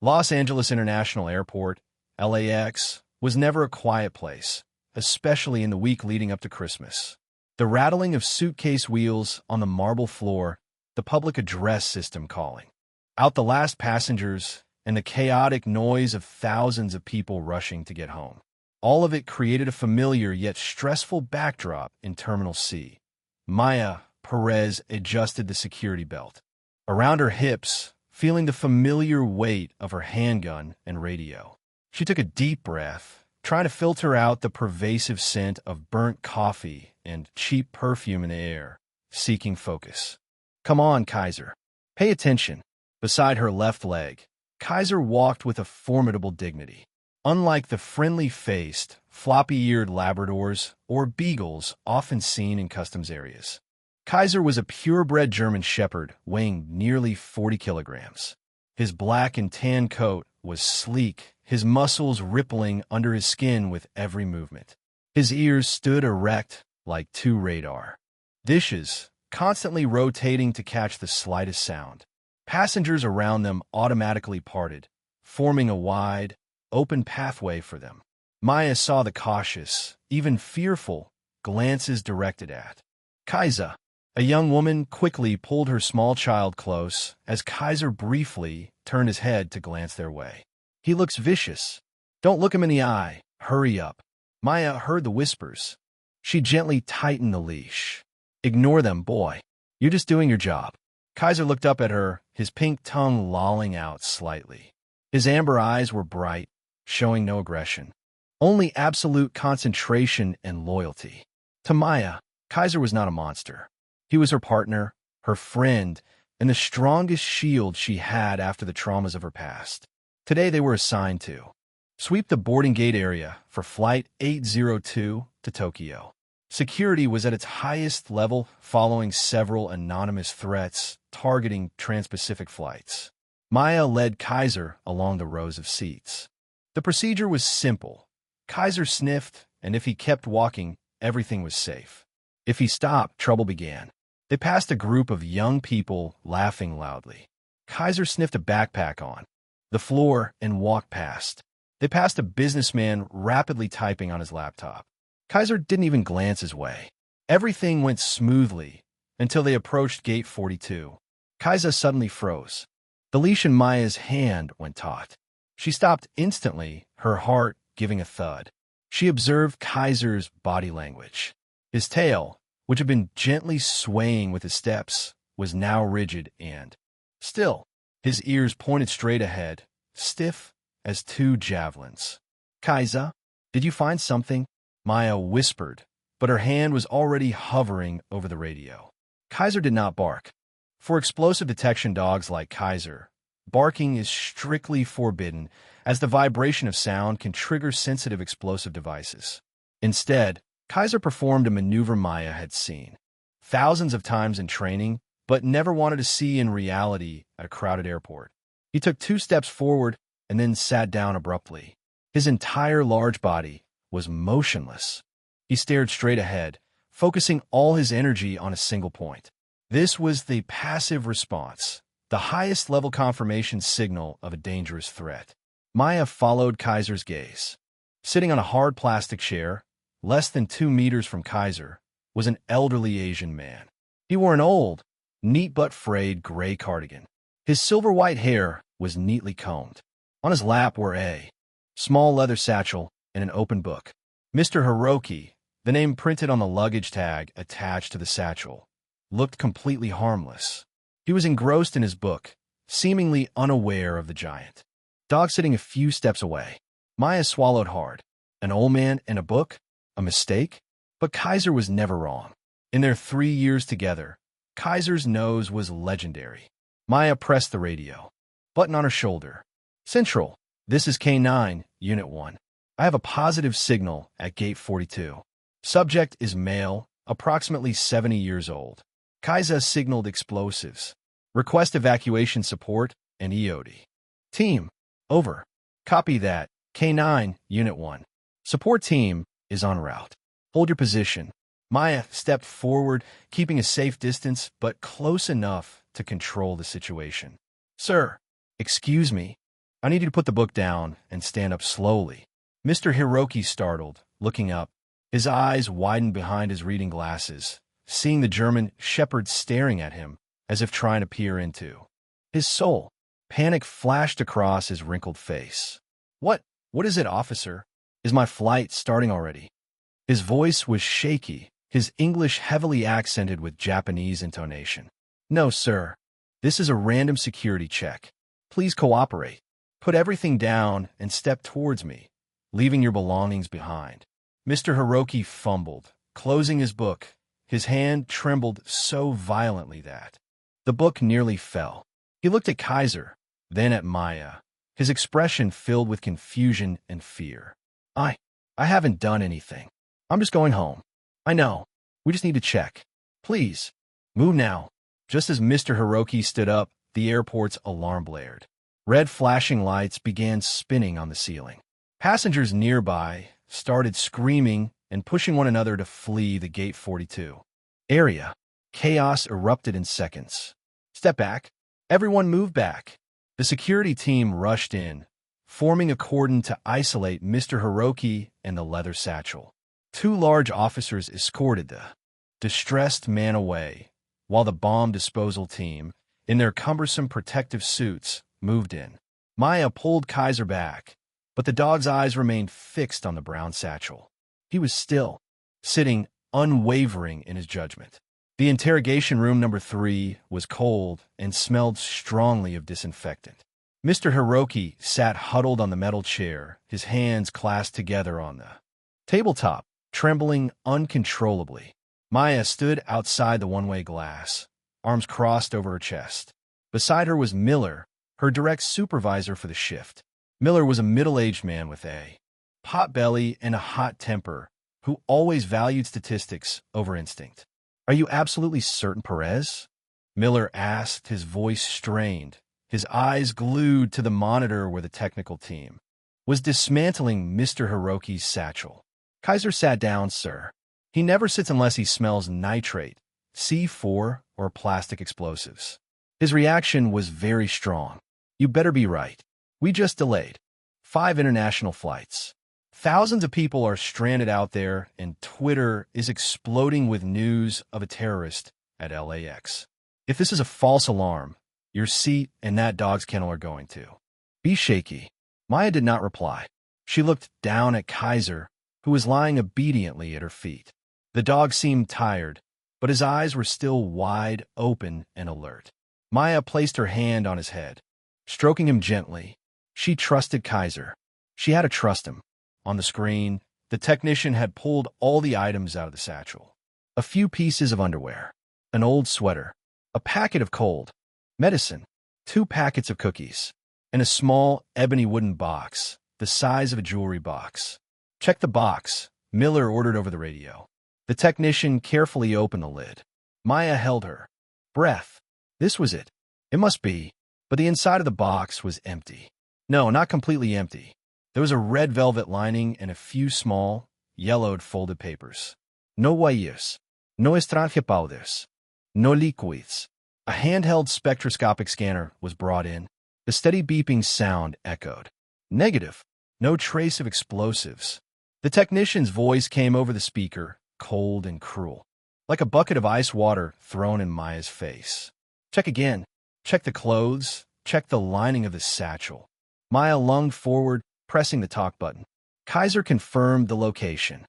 Los Angeles International Airport, LAX, was never a quiet place, especially in the week leading up to Christmas. The rattling of suitcase wheels on the marble floor, the public address system calling out the last passengers, and the chaotic noise of thousands of people rushing to get home. All of it created a familiar yet stressful backdrop in Terminal C. Maya Perez adjusted the security belt around her hips, feeling the familiar weight of her handgun and radio. She took a deep breath, trying to filter out the pervasive scent of burnt coffee and cheap perfume in the air, seeking focus. "Come on, Kaiser. Pay attention." Beside her left leg, Kaiser walked with a formidable dignity. Unlike the friendly-faced, floppy-eared Labradors or Beagles often seen in customs areas, Kaiser was a purebred German Shepherd weighing nearly 40 kilograms. His black and tan coat was sleek, his muscles rippling under his skin with every movement. His ears stood erect like two radar dishes, constantly rotating to catch the slightest sound. Passengers around them automatically parted, forming a wide, open pathway for them. Maya saw the cautious, even fearful, glances directed at Kaiser. A young woman quickly pulled her small child close as Kaiser briefly turned his head to glance their way. "He looks vicious. Don't look him in the eye. Hurry up." Maya heard the whispers. She gently tightened the leash. "Ignore them, boy. You're just doing your job." Kaiser looked up at her, his pink tongue lolling out slightly. His amber eyes were bright, showing no aggression, only absolute concentration and loyalty. To Maya, Kaiser was not a monster. He was her partner, her friend, and the strongest shield she had after the traumas of her past. Today they were assigned to sweep the boarding gate area for Flight 802 to Tokyo. Security was at its highest level following several anonymous threats targeting trans-Pacific flights. Maya led Kaiser along the rows of seats. The procedure was simple. Kaiser sniffed, and if he kept walking, everything was safe. If he stopped, trouble began. They passed a group of young people laughing loudly. Kaiser sniffed a backpack on the floor and walked past. They passed a businessman rapidly typing on his laptop. Kaiser didn't even glance his way. Everything went smoothly until they approached Gate 42. Kaiser suddenly froze. The leash in Maya's hand went taut. She stopped instantly, her heart giving a thud. She observed Kaiser's body language. His tail, which had been gently swaying with his steps, was now rigid and still. His ears pointed straight ahead, stiff as two javelins. "Kaiser, did you find something?" Maya whispered, but her hand was already hovering over the radio. Kaiser did not bark. For explosive detection dogs like Kaiser, barking is strictly forbidden as the vibration of sound can trigger sensitive explosive devices. Instead, Kaiser performed a maneuver Maya had seen thousands of times in training, but never wanted to see in reality at a crowded airport. He took 2 steps forward and then sat down abruptly. His entire large body was motionless. He stared straight ahead, focusing all his energy on a single point. This was the passive response, the highest level confirmation signal of a dangerous threat. Maya followed Kaiser's gaze. Sitting on a hard plastic chair, less than 2 meters from Kaiser, was an elderly Asian man. He wore an old, neat but frayed gray cardigan. His silver-white hair was neatly combed. On his lap were a small leather satchel and an open book. Mr. Hiroki, the name printed on the luggage tag attached to the satchel, looked completely harmless. He was engrossed in his book, seemingly unaware of the giant dog sitting a few steps away. Maya swallowed hard. An old man and a book? A mistake? But Kaiser was never wrong. In their 3 years together, Kaiser's nose was legendary. Maya pressed the radio button on her shoulder. "Central, this is K9, Unit 1. I have a positive signal at Gate 42. Subject is male, approximately 70 years old. Kaiser signaled explosives. Request evacuation support and EOD. Team, over. Copy that. K9, Unit 1. Support team is en route. Hold your position." Maya stepped forward, keeping a safe distance, but close enough to control the situation. "Sir, excuse me." I need you to put the book down and stand up slowly. Mr. Hiroki startled, looking up. His eyes widened behind his reading glasses, seeing the German shepherd staring at him as if trying to peer into his soul. Panic flashed across his wrinkled face. What is it, officer? Is my flight starting already? His voice was shaky, his English heavily accented with Japanese intonation. No, sir. This is a random security check. Please cooperate. Put everything down and step towards me, leaving your belongings behind. Mr. Hiroki fumbled, closing his book. His hand trembled so violently that the book nearly fell. He looked at Kaiser, then at Maya, his expression filled with confusion and fear. I haven't done anything. I'm just going home. I know. We just need to check. Please, move now. Just as Mr. Hiroki stood up, the airport's alarm blared. Red flashing lights began spinning on the ceiling. Passengers nearby started screaming and pushing one another to flee the Gate 42 area. Chaos erupted in seconds. Step back. Everyone move back. The security team rushed in, forming a cordon to isolate Mr. Hiroki and the leather satchel. Two large officers escorted the distressed man away, while the bomb disposal team, in their cumbersome protective suits, moved in. Maya pulled Kaiser back, but the dog's eyes remained fixed on the brown satchel. He was still, sitting unwavering in his judgment. The interrogation room number 3 was cold and smelled strongly of disinfectant. Mr. Hiroki sat huddled on the metal chair, his hands clasped together on the tabletop, trembling uncontrollably. Maya stood outside the one-way glass, arms crossed over her chest. Beside her was Miller, her direct supervisor for the shift. Miller was a middle-aged man with a pot-belly and a hot temper who always valued statistics over instinct. Are you absolutely certain, Perez? Miller asked, his voice strained, his eyes glued to the monitor where the technical team was dismantling Mr. Hiroki's satchel. Kaiser sat down, sir. He never sits unless he smells nitrate, C4, or plastic explosives. His reaction was very strong. You better be right. We just delayed 5 international flights. Thousands of people are stranded out there, and Twitter is exploding with news of a terrorist at LAX. If this is a false alarm, your seat and that dog's kennel are going to be shaky. Maya did not reply. She looked down at Kaiser, who was lying obediently at her feet. The dog seemed tired, but his eyes were still wide open and alert. Maya placed her hand on his head, stroking him gently. She trusted Kaiser. She had to trust him. On the screen, the technician had pulled all the items out of the satchel. A few pieces of underwear, an old sweater, a packet of cold medicine, 2 packets of cookies, and a small ebony wooden box, the size of a jewelry box. Check the box, Miller ordered over the radio. The technician carefully opened the lid. Maya held her breath. This was it. It must be. But the inside of the box was empty. No, not completely empty. There was a red velvet lining and a few small, yellowed folded papers. No huellas, no extranjepados, no liquids. A handheld spectroscopic scanner was brought in. The steady beeping sound echoed. Negative. No trace of explosives. The technician's voice came over the speaker, cold and cruel, like a bucket of ice water thrown in Maya's face. Check again. Check the clothes. Check the lining of the satchel. Maya lunged forward, pressing the talk button. Kaiser confirmed the location.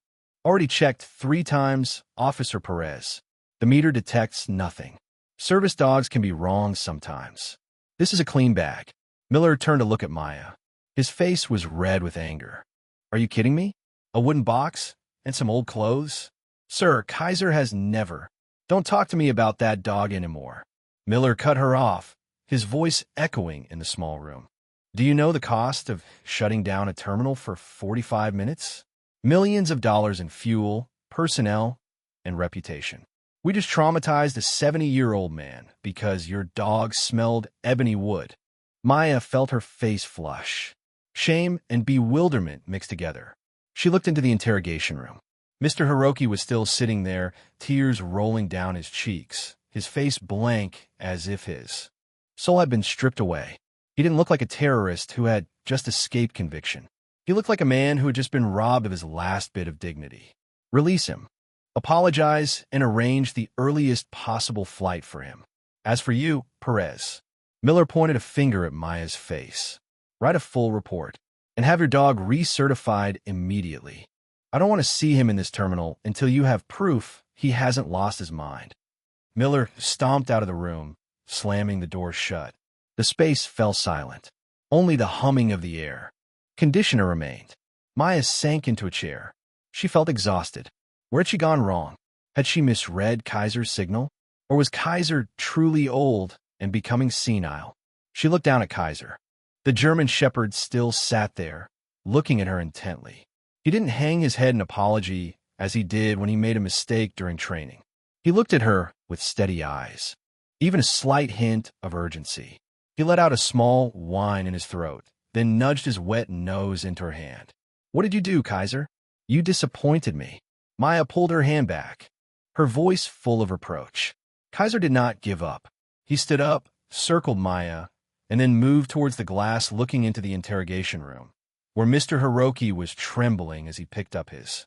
Already checked 3 times, Officer Perez. The meter detects nothing. Service dogs can be wrong sometimes. This is a clean bag. Miller turned to look at Maya. His face was red with anger. Are you kidding me? A wooden box? And some old clothes? Sir, Kaiser has never. Don't talk to me about that dog anymore. Miller cut her off, his voice echoing in the small room. Do you know the cost of shutting down a terminal for 45 minutes? Millions of dollars in fuel, personnel, and reputation. We just traumatized a 70-year-old man because your dog smelled ebony wood. Maya felt her face flush. Shame and bewilderment mixed together. She looked into the interrogation room. Mr. Hiroki was still sitting there, tears rolling down his cheeks, his face blank as if his soul had been stripped away. He didn't look like a terrorist who had just escaped conviction. He looked like a man who had just been robbed of his last bit of dignity. Release him. Apologize and arrange the earliest possible flight for him. As for you, Perez. Miller pointed a finger at Maya's face. Write a full report and have your dog recertified immediately. I don't want to see him in this terminal until you have proof he hasn't lost his mind. Miller stomped out of the room, slamming the door shut. The space fell silent. Only the humming of the air conditioner remained. Maya sank into a chair. She felt exhausted. Where had she gone wrong? Had she misread Kaiser's signal? Or was Kaiser truly old and becoming senile? She looked down at Kaiser. The German shepherd still sat there, looking at her intently. He didn't hang his head in apology as he did when he made a mistake during training. He looked at her with steady eyes, even a slight hint of urgency. He let out a small whine in his throat, then nudged his wet nose into her hand. What did you do, Kaiser? You disappointed me. Maya pulled her hand back, her voice full of reproach. Kaiser did not give up. He stood up, circled Maya, and then moved towards the glass looking into the interrogation room, where Mr. Hiroki was trembling as he picked up his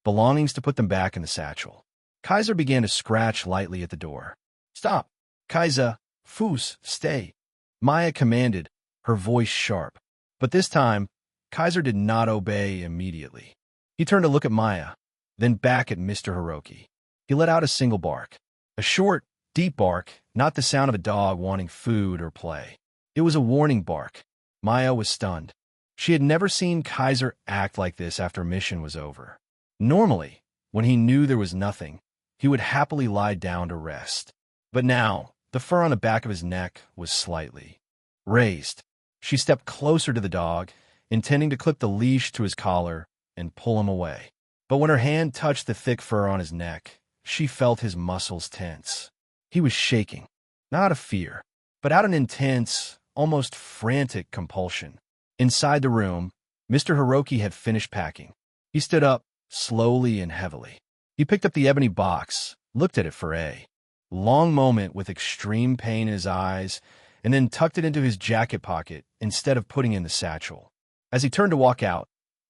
belongings to put them back in the satchel. Kaiser began to scratch lightly at the door. Stop! Kaiser, Fuß, stay! Maya commanded, her voice sharp. But this time, Kaiser did not obey immediately. He turned to look at Maya, then back at Mr. Hiroki. He let out a single bark. A short, deep bark, not the sound of a dog wanting food or play. It was a warning bark. Maya was stunned. She had never seen Kaiser act like this after a mission was over. Normally, when he knew there was nothing, he would happily lie down to rest. But now, the fur on the back of his neck was slightly raised. She stepped closer to the dog, intending to clip the leash to his collar and pull him away. But when her hand touched the thick fur on his neck, she felt his muscles tense. He was shaking, not out of fear, but out of an intense, almost frantic compulsion. Inside the room, Mr. Hiroki had finished packing. He stood up, slowly and heavily. He picked up the ebony box, looked at it for a long moment with extreme pain in his eyes, and then tucked it into his jacket pocket instead of putting it in the satchel. As he turned to walk out,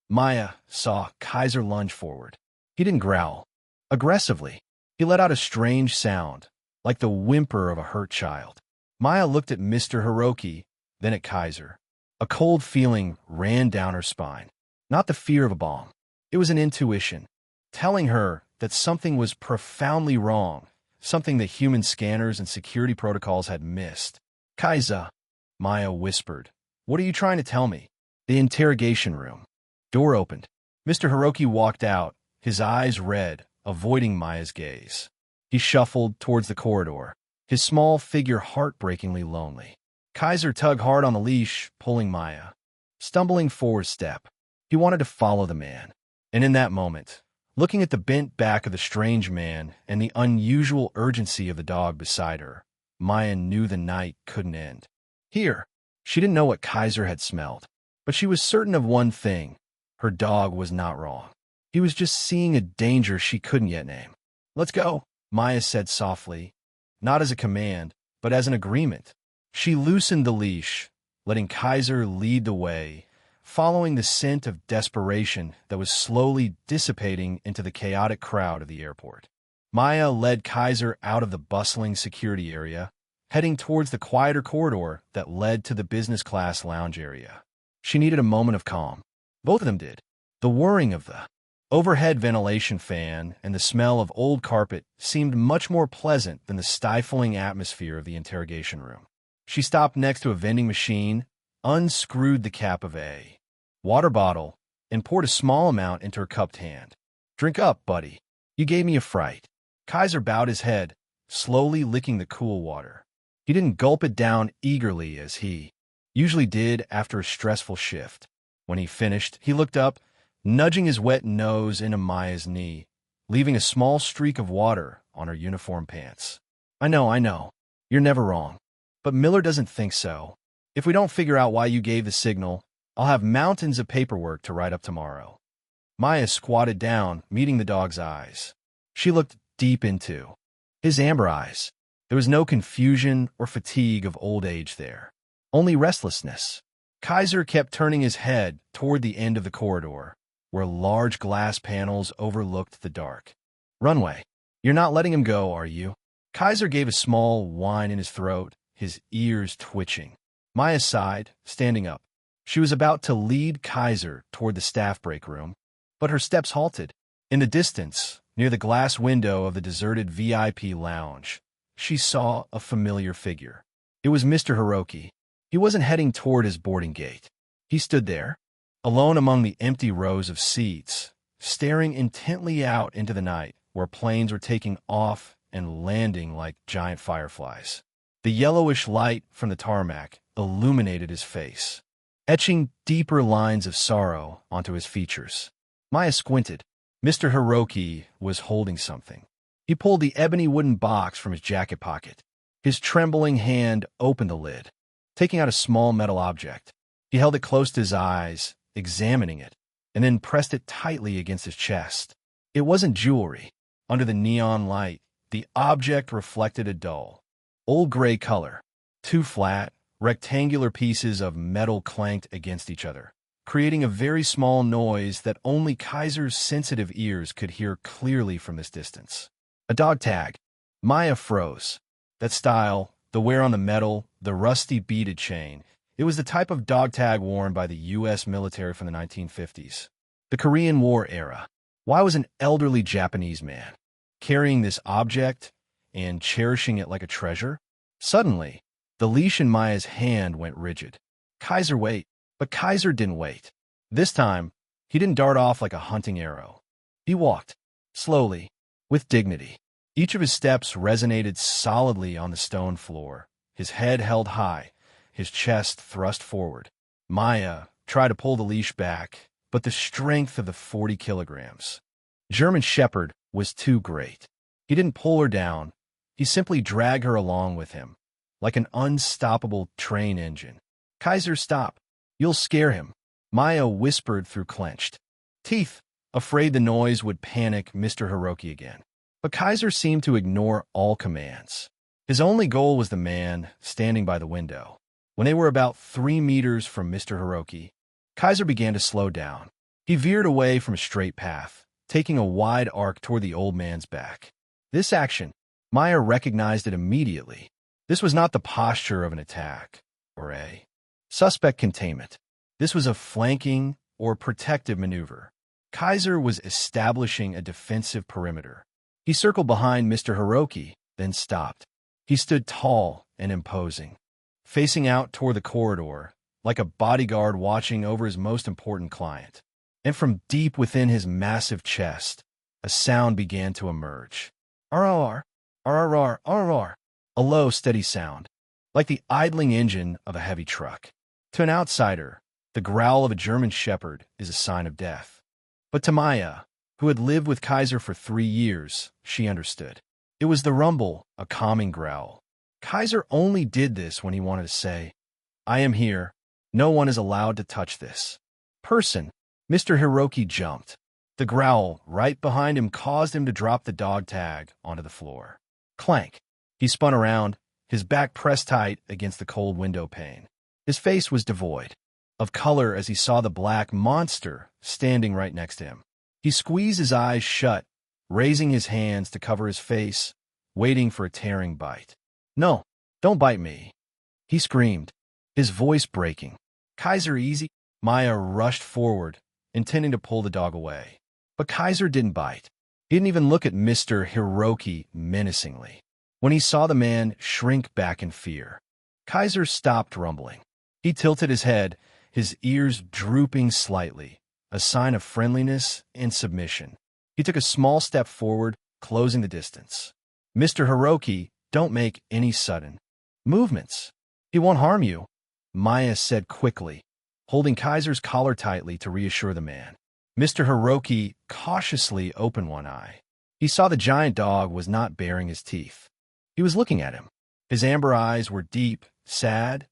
Maya saw Kaiser lunge forward. He didn't growl. Aggressively, he let out a strange sound, like the whimper of a hurt child. Maya looked at Mr. Hiroki, then at Kaiser. A cold feeling ran down her spine. Not the fear of a bomb. It was an intuition, telling her that something was profoundly wrong, something that human scanners and security protocols had missed. Kaiser, Maya whispered. What are you trying to tell me? The interrogation room. Door opened. Mr. Hiroki walked out, his eyes red, avoiding Maya's gaze. He shuffled towards the corridor, his small figure heartbreakingly lonely. Kaiser tugged hard on the leash, pulling Maya. Stumbling forward step, he wanted to follow the man. And in that moment, looking at the bent back of the strange man and the unusual urgency of the dog beside her, Maya knew the night couldn't end. Here, she didn't know what Kaiser had smelled, but she was certain of one thing. Her dog was not wrong. He was just seeing a danger she couldn't yet name. Let's go, Maya said softly, not as a command, but as an agreement. She loosened the leash, letting Kaiser lead the way, following the scent of desperation that was slowly dissipating into the chaotic crowd of the airport. Maya led Kaiser out of the bustling security area, heading towards the quieter corridor that led to the business class lounge area. She needed a moment of calm. Both of them did. The whirring of the overhead ventilation fan and the smell of old carpet seemed much more pleasant than the stifling atmosphere of the interrogation room. She stopped next to a vending machine, unscrewed the cap of a water bottle, and poured a small amount into her cupped hand. Drink up, buddy. You gave me a fright. Kaiser bowed his head, slowly licking the cool water. He didn't gulp it down eagerly as he usually did after a stressful shift. When he finished, he looked up, nudging his wet nose into Maya's knee, leaving a small streak of water on her uniform pants. I know. You're never wrong. But Miller doesn't think so. If we don't figure out why you gave the signal, I'll have mountains of paperwork to write up tomorrow. Maya squatted down, meeting the dog's eyes. She looked deep into his amber eyes. There was no confusion or fatigue of old age there. only restlessness. Kaiser kept turning his head toward the end of the corridor, where large glass panels overlooked the dark runway. You're not letting him go, are you? Kaiser gave a small whine in his throat, his ears twitching. Maya sighed, standing up. She was about to lead Kaiser toward the staff break room, but her steps halted. In the distance, near the glass window of the deserted VIP lounge, she saw a familiar figure. It was Mr. Hiroki. He wasn't heading toward his boarding gate. He stood there, alone among the empty rows of seats, staring intently out into the night where planes were taking off and landing like giant fireflies. The yellowish light from the tarmac illuminated his face, etching deeper lines of sorrow onto his features. Maya squinted. Mr. Hiroki was holding something. He pulled the ebony wooden box from his jacket pocket. His trembling hand opened the lid, taking out a small metal object. He held it close to his eyes, examining it, and then pressed it tightly against his chest. It wasn't jewelry. Under the neon light, the object reflected a dull, old gray color. Two flat, rectangular pieces of metal clanked against each other, creating a very small noise that only Kaiser's sensitive ears could hear clearly from this distance. A dog tag. Maya froze. That style, the wear on the metal, the rusty beaded chain, it was the type of dog tag worn by the U.S. military from the 1950s. The Korean War era. Why was an elderly Japanese man carrying this object and cherishing it like a treasure? Suddenly, the leash in Maya's hand went rigid. Kaiser, wait. But Kaiser didn't wait. This time, he didn't dart off like a hunting arrow. He walked, slowly, with dignity. Each of his steps resonated solidly on the stone floor, his head held high, his chest thrust forward. Maya tried to pull the leash back, but the strength of the 40 kilograms German Shepherd was too great. He didn't pull her down. He simply dragged her along with him, like an unstoppable train engine. Kaiser, stop. You'll scare him, Maya whispered through clenched teeth, afraid the noise would panic Mr. Hiroki again. But Kaiser seemed to ignore all commands. His only goal was the man standing by the window. When they were about 3 meters from Mr. Hiroki, Kaiser began to slow down. He veered away from a straight path, taking a wide arc toward the old man's back. This action, Maya recognized it immediately. This was not the posture of an attack or a suspect containment. This was a flanking or protective maneuver. Kaiser was establishing a defensive perimeter. He circled behind Mr. Hiroki, then stopped. He stood tall and imposing, facing out toward the corridor, like a bodyguard watching over his most important client. And from deep within his massive chest, a sound began to emerge. RRR, RRR, RRR. A low, steady sound, like the idling engine of a heavy truck. To an outsider, the growl of a German Shepherd is a sign of death. But to Maya, who had lived with Kaiser for 3 years, she understood. It was the rumble, a calming growl. Kaiser only did this when he wanted to say, I am here. No one is allowed to touch this person. Mr. Hiroki jumped. The growl right behind him caused him to drop the dog tag onto the floor. Clank. He spun around, his back pressed tight against the cold window pane. His face was devoid of color as he saw the black monster standing right next to him. He squeezed his eyes shut, raising his hands to cover his face, waiting for a tearing bite. No, don't bite me, he screamed, his voice breaking. Kaiser, easy. Maya rushed forward, intending to pull the dog away. But Kaiser didn't bite. He didn't even look at Mr. Hiroki menacingly. When he saw the man shrink back in fear, Kaiser stopped rumbling. He tilted his head, his ears drooping slightly, a sign of friendliness and submission. He took a small step forward, closing the distance. Mr. Hiroki, don't make any sudden movements. He won't harm you, Maya said quickly, holding Kaiser's collar tightly to reassure the man. Mr. Hiroki cautiously opened one eye. He saw the giant dog was not baring his teeth. He was looking at him. His amber eyes were deep, sad,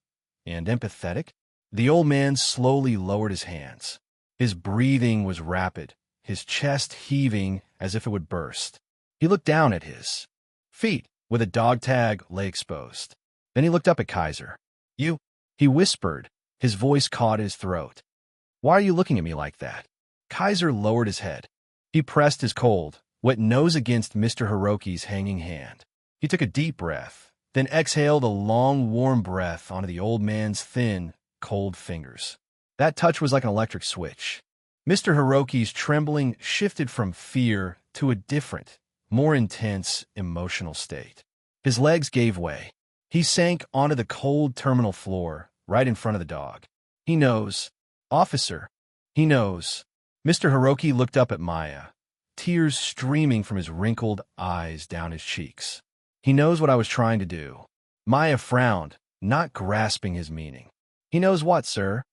and empathetic. The old man slowly lowered his hands. His breathing was rapid, his chest heaving as if it would burst. He looked down at his feet, with a dog tag lay exposed. Then he looked up at Kaiser. You, He whispered, his voice caught his throat. Why are you looking at me like that? Kaiser lowered his head. He pressed his cold, wet nose against Mr. Hiroki's hanging hand. He took a deep breath, then exhaled a long, warm breath onto the old man's thin, cold fingers. That touch was like an electric switch. Mr. Hiroki's trembling shifted from fear to a different, more intense emotional state. His legs gave way. He sank onto the cold terminal floor, right in front of the dog. He knows. Officer. He knows. Mr. Hiroki looked up at Maya, tears streaming from his wrinkled eyes down his cheeks. He knows what I was trying to do. Maya frowned, not grasping his meaning. He knows what, sir?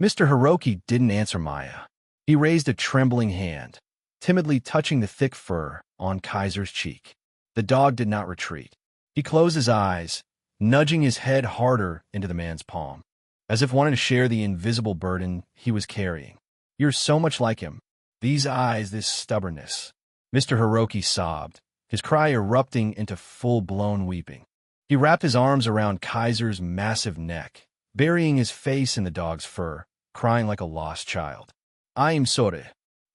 Mr. Hiroki didn't answer Maya. He raised a trembling hand, timidly touching the thick fur on Kaiser's cheek. The dog did not retreat. He closed his eyes, nudging his head harder into the man's palm, as if wanting to share the invisible burden he was carrying. You're so much like him. These eyes, this stubbornness. Mr. Hiroki sobbed, his cry erupting into full-blown weeping. He wrapped his arms around Kaiser's massive neck, burying his face in the dog's fur, crying like a lost child. I am sorry.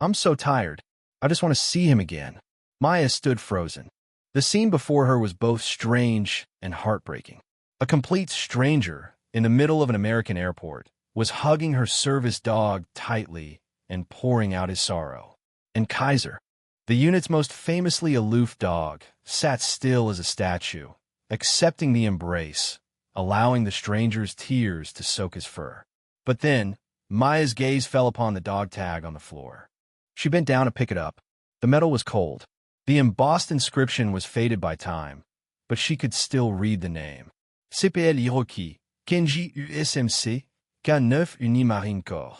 I'm so tired. I just want to see him again. Maya stood frozen. The scene before her was both strange and heartbreaking. A complete stranger, in the middle of an American airport, was hugging her service dog tightly and pouring out his sorrow. And Kaiser, the unit's most famously aloof dog, sat still as a statue, accepting the embrace, allowing the stranger's tears to soak his fur. But then, Maya's gaze fell upon the dog tag on the floor. She bent down to pick it up. The metal was cold. The embossed inscription was faded by time, but she could still read the name. CPL Hiroki, Kenji USMC, K9 Unimarine Corps.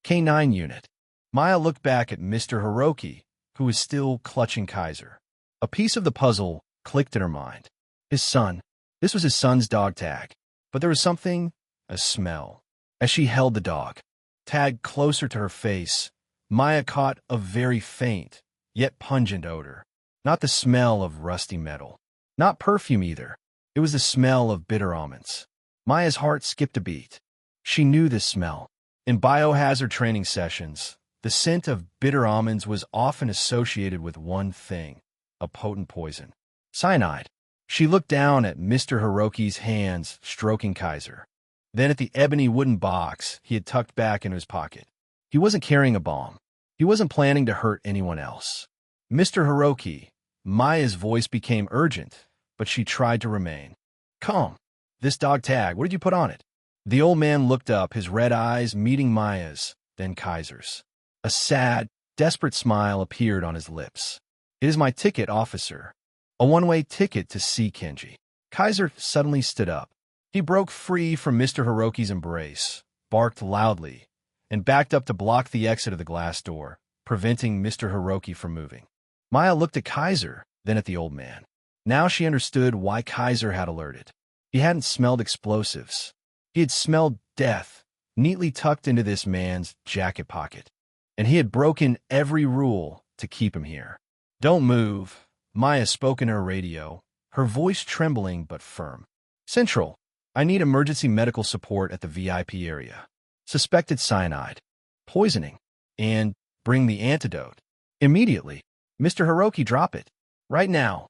K9 unit. Maya looked back at Mr. Hiroki, who was still clutching Kaiser. A piece of the puzzle clicked in her mind. His son. This was his son's dog tag. But there was something, a smell. As she held the dog tag closer to her face, Maya caught a very faint, yet pungent odor. Not the smell of rusty metal. Not perfume either. It was the smell of bitter almonds. Maya's heart skipped a beat. She knew this smell. In biohazard training sessions, the scent of bitter almonds was often associated with one thing, a potent poison. Cyanide. She looked down at Mr. Hiroki's hands stroking Kaiser, then at the ebony wooden box he had tucked back into his pocket. He wasn't carrying a bomb. He wasn't planning to hurt anyone else. Mr. Hiroki, Maya's voice became urgent, but she tried to remain calm. This dog tag, what did you put on it? The old man looked up, his red eyes meeting Maya's, then Kaiser's. A sad, desperate smile appeared on his lips. It is my ticket, officer. A one-way ticket to see Kenji. Kaiser suddenly stood up. He broke free from Mr. Hiroki's embrace, barked loudly, and backed up to block the exit of the glass door, preventing Mr. Hiroki from moving. Maya looked at Kaiser, then at the old man. Now she understood why Kaiser had alerted. He hadn't smelled explosives. He had smelled death, neatly tucked into this man's jacket pocket. And he had broken every rule to keep him here. Don't move, Maya spoke in her radio, her voice trembling but firm. Central, I need emergency medical support at the VIP area. Suspected cyanide. Poisoning. And bring the antidote. Immediately. Mr. Hiroki, drop it. Right now.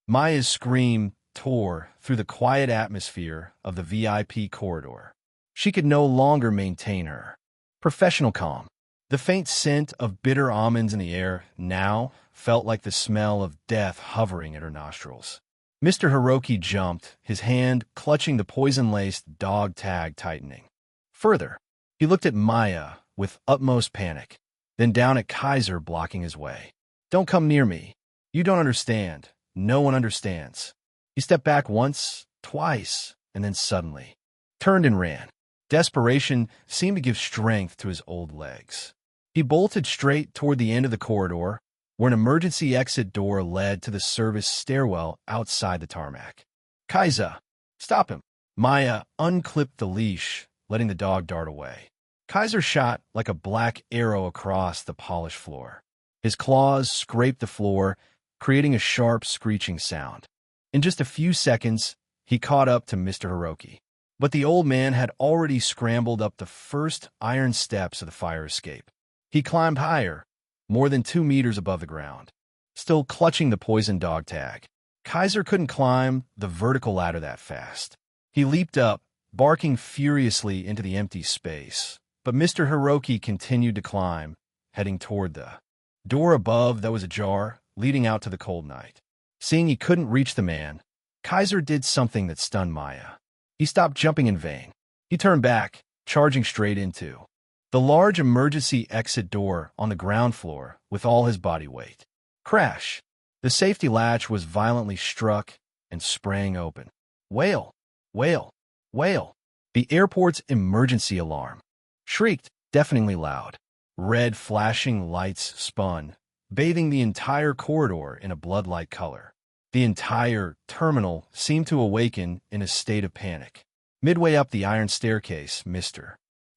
Maya's scream tore through the quiet atmosphere of the VIP corridor. She could no longer maintain her professional calm. The faint scent of bitter almonds in the air now felt like the smell of death hovering at her nostrils. Mr. Hiroki jumped, his hand clutching the poison-laced dog tag tightening. Further, he looked at Maya with utmost panic, then down at Kaiser blocking his way. Don't come near me. You don't understand. No one understands. He stepped back once, twice, and then suddenly turned and ran. Desperation seemed to give strength to his old legs. He bolted straight toward the end of the corridor, where an emergency exit door led to the service stairwell outside the tarmac. Kaiser, stop him. Maya unclipped the leash, letting the dog dart away. Kaiser shot like a black arrow across the polished floor. His claws scraped the floor, creating a sharp, screeching sound. In just a few seconds, he caught up to Mr. Hiroki. But the old man had already scrambled up the first iron steps of the fire escape. He climbed higher, more than 2 meters above the ground, still clutching the poison dog tag. Kaiser couldn't climb the vertical ladder that fast. He leaped up, barking furiously into the empty space. But Mr. Hiroki continued to climb, heading toward the door above that was ajar, leading out to the cold night. Seeing he couldn't reach the man, Kaiser did something that stunned Maya. He stopped jumping in vain. He turned back, charging straight into the large emergency exit door on the ground floor with all his body weight. Crash! The safety latch was violently struck and sprang open. Wail! Wail! Wail! The airport's emergency alarm shrieked, deafeningly loud. Red flashing lights spun, bathing the entire corridor in a blood-like color. The entire terminal seemed to awaken in a state of panic. Midway up the iron staircase, Mr.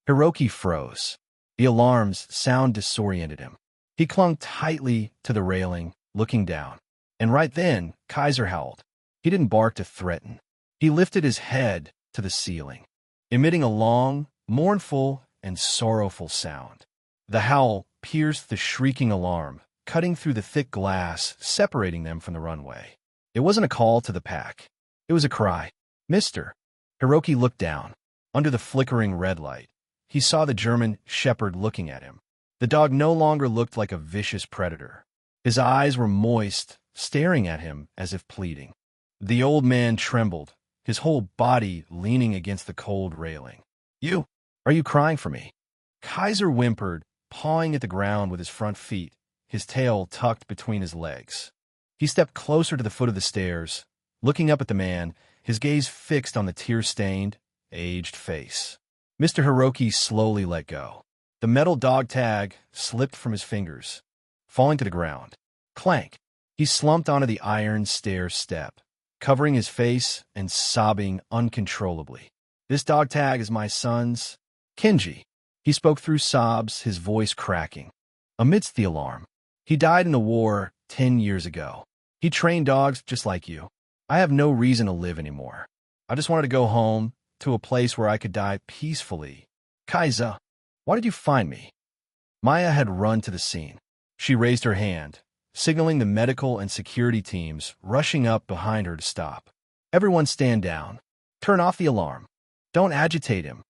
Hiroki froze. The alarm's sound disoriented him. He clung tightly to the railing, looking down. And right then, Kaiser howled. He didn't bark to threaten. He lifted his head to the ceiling, emitting a long, mournful, and sorrowful sound. The howl pierced the shrieking alarm, cutting through the thick glass, separating them from the runway. It wasn't a call to the pack. It was a cry. Mr. Hiroki looked down. Under the flickering red light, he saw the German shepherd looking at him. The dog no longer looked like a vicious predator. His eyes were moist, staring at him as if pleading. The old man trembled, his whole body leaning against the cold railing. Are you crying for me? Kaiser whimpered, pawing at the ground with his front feet, his tail tucked between his legs. He stepped closer to the foot of the stairs, looking up at the man, his gaze fixed on the tear-stained, aged face. Mr. Hiroki slowly let go. The metal dog tag slipped from his fingers, falling to the ground. Clank! He slumped onto the iron stair step, covering his face and sobbing uncontrollably. This dog tag is my son's, Kenji. He spoke through sobs, his voice cracking. Amidst the alarm, he died in a war 10 years ago. He trained dogs just like you. I have no reason to live anymore. I just wanted to go home, to a place where I could die peacefully. Kaiser, why did you find me? Maya had run to the scene. She raised her hand, signaling the medical and security teams rushing up behind her to stop. Everyone stand down. Turn off the alarm. Don't agitate him.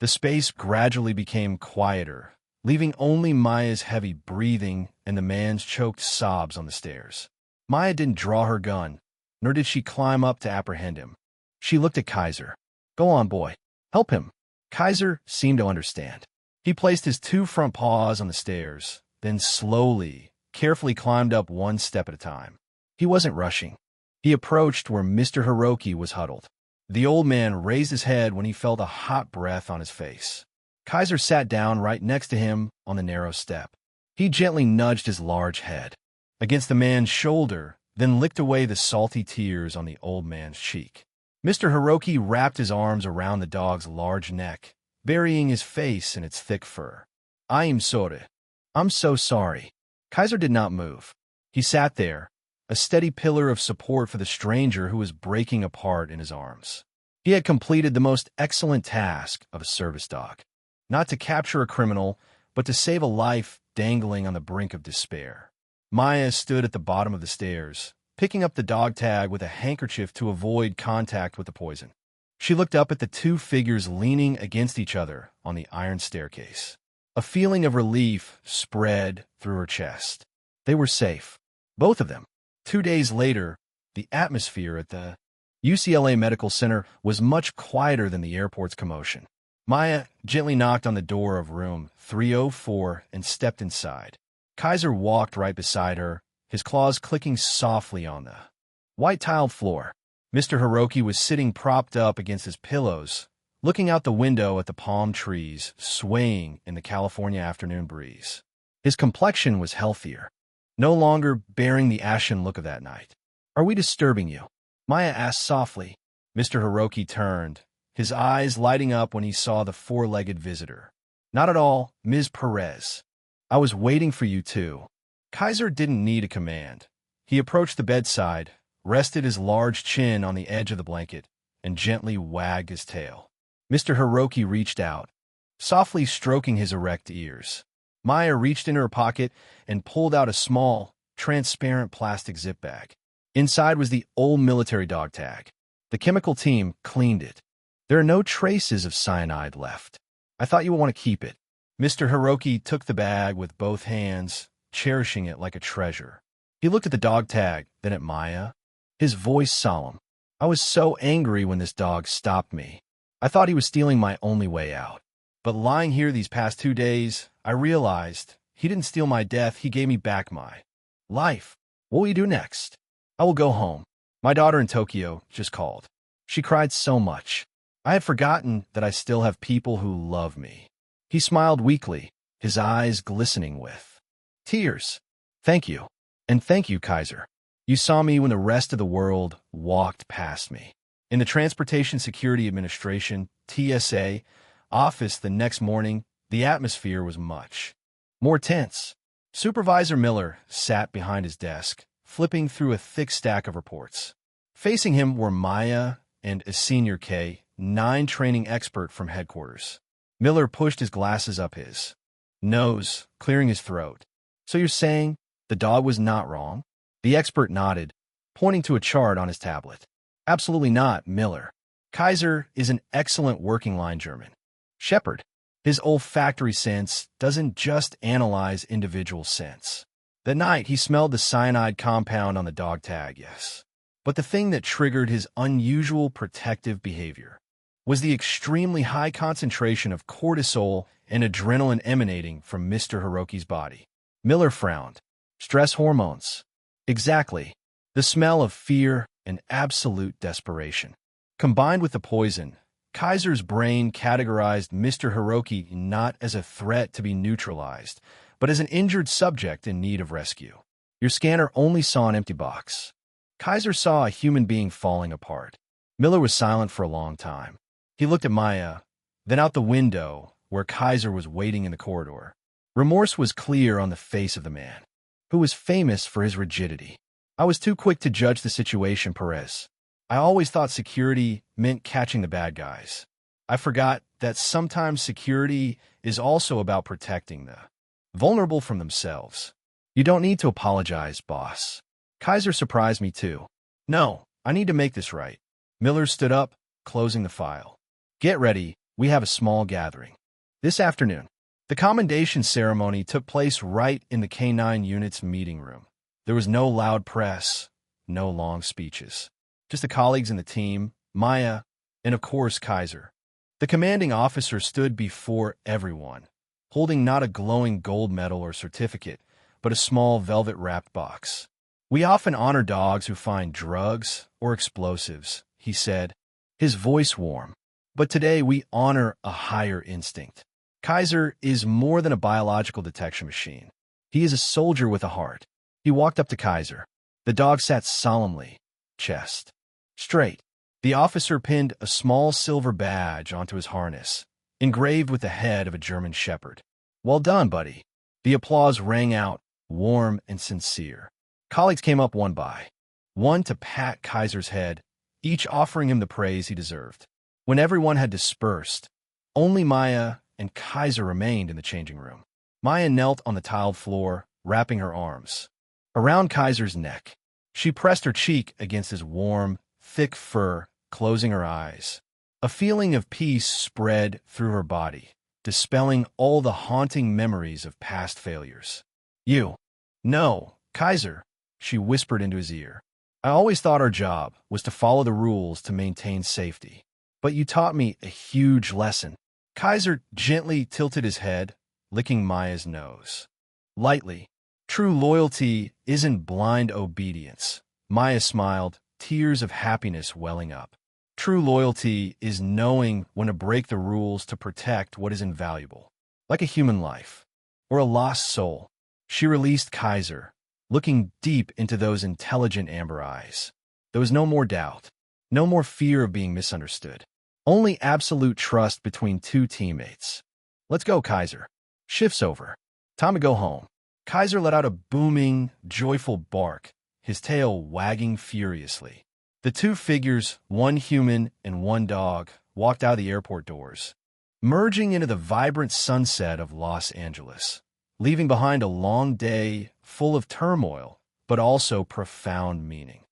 The space gradually became quieter, leaving only Maya's heavy breathing and the man's choked sobs on the stairs. Maya didn't draw her gun, nor did she climb up to apprehend him. She looked at Kaiser. Go on, boy. Help him. Kaiser seemed to understand. He placed his 2 front paws on the stairs, then slowly, carefully climbed up 1 step at a time. He wasn't rushing. He approached where Mr. Hiroki was huddled. The old man raised his head when he felt a hot breath on his face. Kaiser sat down right next to him on the narrow step. He gently nudged his large head against the man's shoulder, then licked away the salty tears on the old man's cheek. Mr. Hiroki wrapped his arms around the dog's large neck, burying his face in its thick fur. I'm sorry. I'm so sorry. Kaiser did not move. He sat there, a steady pillar of support for the stranger who was breaking apart in his arms. He had completed the most excellent task of a service dog. Not to capture a criminal, but to save a life dangling on the brink of despair. Maya stood at the bottom of the stairs, picking up the dog tag with a handkerchief to avoid contact with the poison. She looked up at the 2 figures leaning against each other on the iron staircase. A feeling of relief spread through her chest. They were safe. Both of them. 2 days later, the atmosphere at the UCLA Medical Center was much quieter than the airport's commotion. Maya gently knocked on the door of room 304 and stepped inside. Kaiser walked right beside her, his claws clicking softly on the white-tiled floor. Mr. Hiroki was sitting propped up against his pillows, looking out the window at the palm trees swaying in the California afternoon breeze. His complexion was healthier, no longer bearing the ashen look of that night. Are we disturbing you? Maya asked softly. Mr. Hiroki turned, his eyes lighting up when he saw the 4-legged visitor. Not at all, Ms. Perez. I was waiting for you too. Kaiser didn't need a command. He approached the bedside, rested his large chin on the edge of the blanket, and gently wagged his tail. Mr. Hiroki reached out, softly stroking his erect ears. Maya reached in her pocket and pulled out a small, transparent plastic zip bag. Inside was the old military dog tag. The chemical team cleaned it. There are no traces of cyanide left. I thought you would want to keep it. Mr. Hiroki took the bag with both hands, cherishing it like a treasure. He looked at the dog tag, then at Maya, his voice solemn. I was so angry when this dog stopped me. I thought he was stealing my only way out. But lying here these past 2 days, I realized he didn't steal my death, he gave me back my life. What will you do next? I will go home. My daughter in Tokyo just called. She cried so much. I had forgotten that I still have people who love me. He smiled weakly, his eyes glistening with tears. Thank you. And thank you, Kaiser. You saw me when the rest of the world walked past me. In the Transportation Security Administration, TSA, office the next morning, the atmosphere was much more tense. Supervisor Miller sat behind his desk, flipping through a thick stack of reports. Facing him were Maya and a senior K9 training expert from headquarters. Miller pushed his glasses up his nose, clearing his throat. So you're saying the dog was not wrong? The expert nodded, pointing to a chart on his tablet. Absolutely not, Miller. Kaiser is an excellent working line German shepherd. His olfactory sense doesn't just analyze individual scents. That night, he smelled the cyanide compound on the dog tag, yes. But the thing that triggered his unusual protective behavior was the extremely high concentration of cortisol and adrenaline emanating from Mr. Hiroki's body. Miller frowned. Stress hormones. Exactly. The smell of fear and absolute desperation. Combined with the poison, Kaiser's brain categorized Mr. Hiroki not as a threat to be neutralized, but as an injured subject in need of rescue. Your scanner only saw an empty box. Kaiser saw a human being falling apart. Miller was silent for a long time. He looked at Maya, then out the window where Kaiser was waiting in the corridor. Remorse was clear on the face of the man, who was famous for his rigidity. I was too quick to judge the situation, Perez. I always thought security meant catching the bad guys. I forgot that sometimes security is also about protecting the vulnerable from themselves. You don't need to apologize, boss. Kaiser surprised me too. No, I need to make this right. Miller stood up, closing the file. Get ready, we have a small gathering. This afternoon, the commendation ceremony took place right in the K9 unit's meeting room. There was no loud press, no long speeches. Just the colleagues in the team, Maya, and of course Kaiser. The commanding officer stood before everyone, holding not a glowing gold medal or certificate, but a small velvet-wrapped box. We often honor dogs who find drugs or explosives, he said, his voice warm. But today we honor a higher instinct. Kaiser is more than a biological detection machine. He is a soldier with a heart. He walked up to Kaiser. The dog sat solemnly, chest straight. The officer pinned a small silver badge onto his harness, engraved with the head of a German shepherd. Well done, buddy. The applause rang out, warm and sincere. Colleagues came up one by one to pat Kaiser's head, each offering him the praise he deserved. When everyone had dispersed, only Maya and Kaiser remained in the changing room. Maya knelt on the tiled floor, wrapping her arms around Kaiser's neck. She pressed her cheek against his warm, thick fur, closing her eyes. A feeling of peace spread through her body, dispelling all the haunting memories of past failures. You. No, Kaiser, she whispered into his ear. I always thought our job was to follow the rules to maintain safety. But you taught me a huge lesson. Kaiser gently tilted his head, licking Maya's nose. Lightly. True loyalty isn't blind obedience. Maya smiled, tears of happiness welling up. True loyalty is knowing when to break the rules to protect what is invaluable, like a human life or a lost soul. She released Kaiser, looking deep into those intelligent amber eyes. There was no more doubt, no more fear of being misunderstood. Only absolute trust between two teammates. Let's go, Kaiser. Shift's over. Time to go home. Kaiser let out a booming, joyful bark, his tail wagging furiously. The two figures, one human and one dog, walked out of the airport doors, merging into the vibrant sunset of Los Angeles, leaving behind a long day full of turmoil, but also profound meaning.